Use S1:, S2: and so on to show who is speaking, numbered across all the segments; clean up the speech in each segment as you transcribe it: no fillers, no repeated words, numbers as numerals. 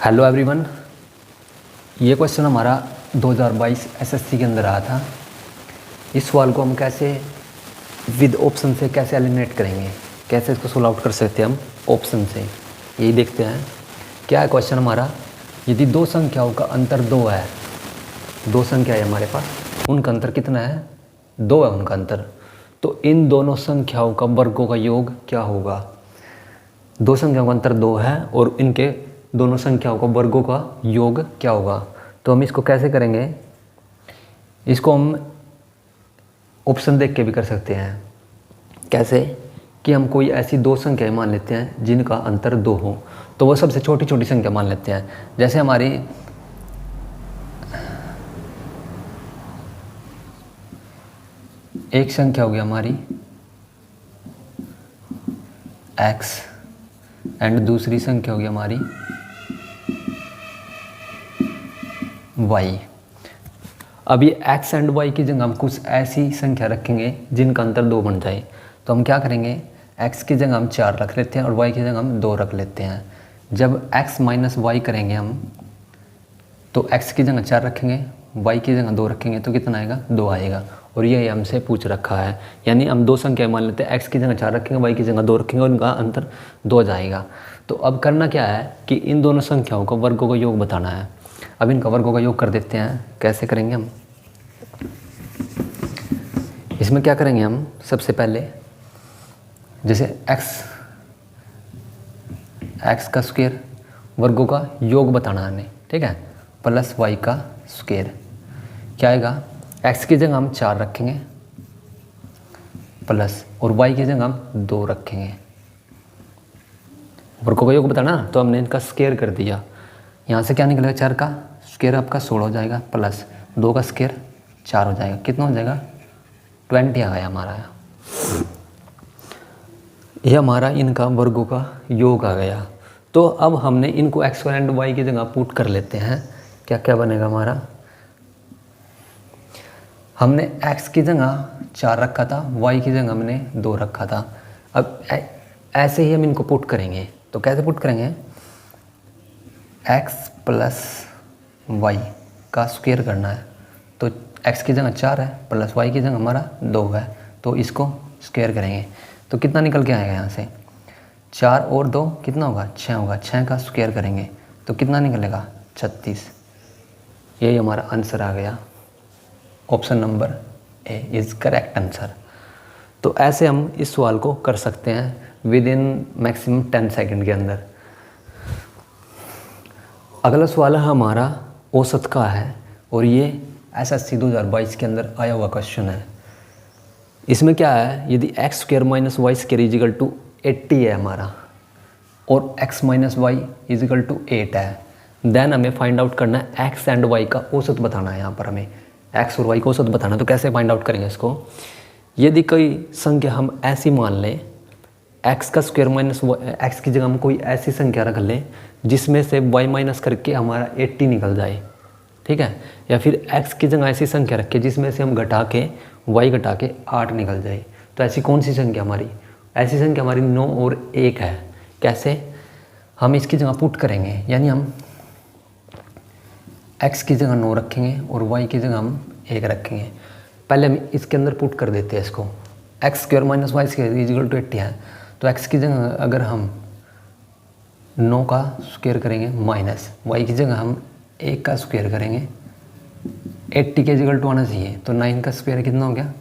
S1: Hello everyone. ये question हमारा 2022 SSC के अंदर आया था। इस सवाल को हम कैसे विद ऑप्शन से कैसे एलिमिनेट करेंगे, कैसे इसको सोल्व आउट कर सकते हैं हम ऑप्शन से, यही देखते हैं। क्या है क्वेश्चन हमारा, यदि दो संख्याओं का अंतर 2 है, दो संख्या है हमारे पास, उनका अंतर कितना है, 2 है उनका अंतर, तो इन दोनों संख्याओं का वर्गों का योग क्या होगा। दो संख्याओं का अंतर 2 है और इनके दोनों संख्याओं का वर्गों का योग क्या होगा। तो हम इसको कैसे करेंगे, इसको हम ऑप्शन देख के भी कर सकते हैं। कैसे कि हम कोई ऐसी दो संख्याएं मान लेते हैं जिनका अंतर 2 हो, तो वो सबसे छोटी छोटी संख्या मान लेते हैं। जैसे हमारी एक संख्या होगी हमारी x एंड दूसरी संख्या होगी हमारी y। अब ये x एंड y की जगह हम कुछ ऐसी संख्या रखेंगे जिनका अंतर 2 बन जाए। तो हम क्या करेंगे, x की जगह हम 4 रख लेते हैं और y की जगह हम 2 रख लेते हैं। जब x माइनस वाई करेंगे हम, तो x की जगह 4 रखेंगे, y की जगह 2 रखेंगे, तो कितना आएगा, 2 आएगा। और ये हमसे पूछ रखा है, यानी हम दो संख्या मान लेते हैं, x की जगह 4 रखेंगे, y की जगह 2 रखेंगे और उनका अंतर 2 जाएगा। तो अब करना क्या है कि इन दोनों संख्याओं का वर्गों का योग बताना है। अब इनका वर्गों का योग कर देते हैं। कैसे करेंगे हम, इसमें क्या करेंगे हम, सबसे पहले जैसे x का स्क्वायर वर्गों का योग बताना है हमें, ठीक है, प्लस y का स्क्वायर क्या आएगा, x की जगह हम 4 रखेंगे प्लस और y की जगह हम 2 रखेंगे। वर्गों का योग बताना, तो हमने इनका स्क्वायर कर दिया। यहाँ से क्या निकलेगा, 4 का स्क्वायर आपका 16 हो जाएगा, प्लस 2 का स्क्वायर 4 हो जाएगा, कितना हो जाएगा, 20 आ गया हमारा। यह हमारा इनका वर्गों का योग आ गया। तो अब हमने इनको x एंड y की जगह पुट कर लेते हैं। क्या क्या बनेगा हमारा, हमने x की जगह 4 रखा था, y की जगह हमने 2 रखा था। अब ऐसे ही हम इनको पुट करेंगे। तो कैसे पुट करेंगे, x प्लस वाई का स्क्वायर करना है। तो x की जगह 4 है प्लस y की जगह हमारा 2 है, तो इसको स्क्वायर करेंगे। तो कितना निकल के आएगा, यहाँ से 4 और 2 कितना होगा, 6 होगा। 6 का स्क्वायर करेंगे तो कितना निकलेगा, 36। यही हमारा आंसर आ गया। Option number A is correct answer. तो ऐसे हम इस सवाल को कर सकते हैं विद इन मैक्सिमम 10 सेकंड के अंदर। अगला सवाल है हमारा औसत का है और ये एसएससी 2022 के अंदर आया हुआ क्वेश्चन है। इसमें क्या है, यदि x square minus y square equal to 80 है हमारा और x minus y equal to 8 है, देन हमें फाइंड आउट करना है x एंड y का औसत बताना है। यहाँ पर हमें x और y का औसत बताना है। तो कैसे फाइंड आउट करेंगे इसको, यदि कोई संख्या हम ऐसी मान लें, x का स्क्वायर माइनस x की जगह हम कोई ऐसी संख्या रख लें जिसमें से y माइनस करके हमारा 80 निकल जाए, ठीक है, या फिर x की जगह ऐसी संख्या रखें जिसमें से हम घटा के y घटा के 8 निकल जाए। तो ऐसी कौन सी संख्या हमारी, ऐसी संख्या हमारी 9 और 1 है। कैसे, हम इसकी जगह पुट करेंगे, यानी हम x की जगह 9 रखेंगे और y की जगह हम 1 रखेंगे। पहले हम इसके अंदर पुट कर देते हैं इसको, x square minus y square equal to 80 है, तो x की जगह अगर हम 9 का स्क्वायर करेंगे माइनस y की जगह हम 1 का स्क्वायर करेंगे, 80 के इजिकल टू आना चाहिए। तो 9 का स्क्वायर कितना हो गया,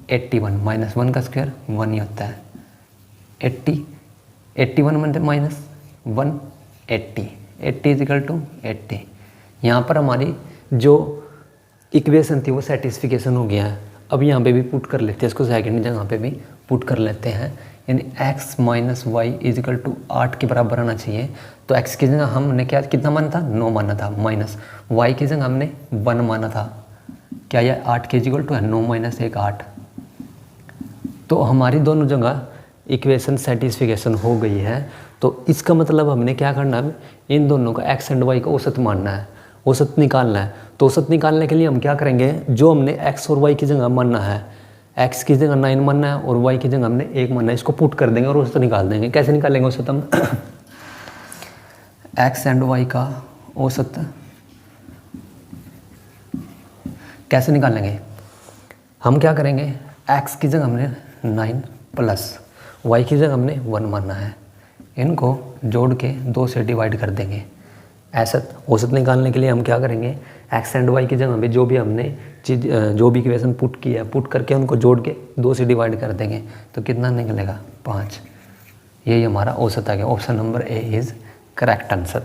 S1: 81 माइनस 1 का स्क्वायर 1 ही होता है, 81 माइनस 1 80 इजिकल टू 80। यहाँ पर हमारी जो इक्वेशन थी वो सेटिस्फिकेशन हो गया है। अब यहाँ पे भी पुट कर लेते हैं इसको, सेकंड जगह पे भी पुट कर लेते हैं, यानी x minus y equal to 8 के बराबर आना चाहिए। तो x की जगह हमने क्या कितना माना था, 9 माना था, माइनस y की जगह हमने 1 माना था। क्या यह 8 के इजिकल टू है, 9 माइनस 1 8। तो हमारी दोनों जगह इक्वेशन सेटिस्फिकेशन हो गई है। तो इसका मतलब हमने क्या करना है, इन दोनों का x एंड y का औसत मानना है, औसत निकालना है। तो औसत निकालने के लिए हम क्या करेंगे, जो हमने x और y की जगह मानना है, x की जगह 9 मानना है और y की जगह हमने 1 मानना है, इसको पुट कर देंगे और औसत निकाल देंगे। कैसे निकालेंगे औसत हम, x एंड y का औसत कैसे निकालेंगे? हम क्या करेंगे, x की जगह हमने 9 प्लस y की जगह हमने 1 मानना है, इनको जोड़ के 2 से डिवाइड कर देंगे। औसत निकालने के लिए हम क्या करेंगे, x एंड y की जगह पे जो भी हमने चीज़ जो भी इक्वेशन पुट किया है, पुट करके उनको जोड़ के 2 से डिवाइड कर देंगे, तो कितना निकलेगा 5। यही हमारा औसत आ गया। Option number A is correct answer.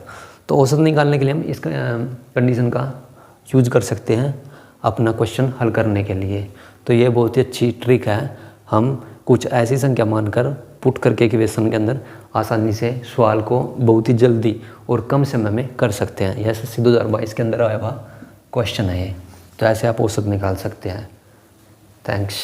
S1: तो औसत निकालने के लिए हम इस कंडीशन का यूज कर सकते हैं अपना क्वेश्चन हल करने के लिए। तो ये बहुत ही अच्छी ट्रिक है, हम कुछ ऐसी संख्या मानकर पुट करके इक्वेशन के अंदर आसानी से सवाल को बहुत ही जल्दी और कम समय में कर सकते हैं। यह SSC 2022 के अंदर आया हुआ क्वेश्चन है ये। तो ऐसे आप औसत निकाल सकते हैं। थैंक्स।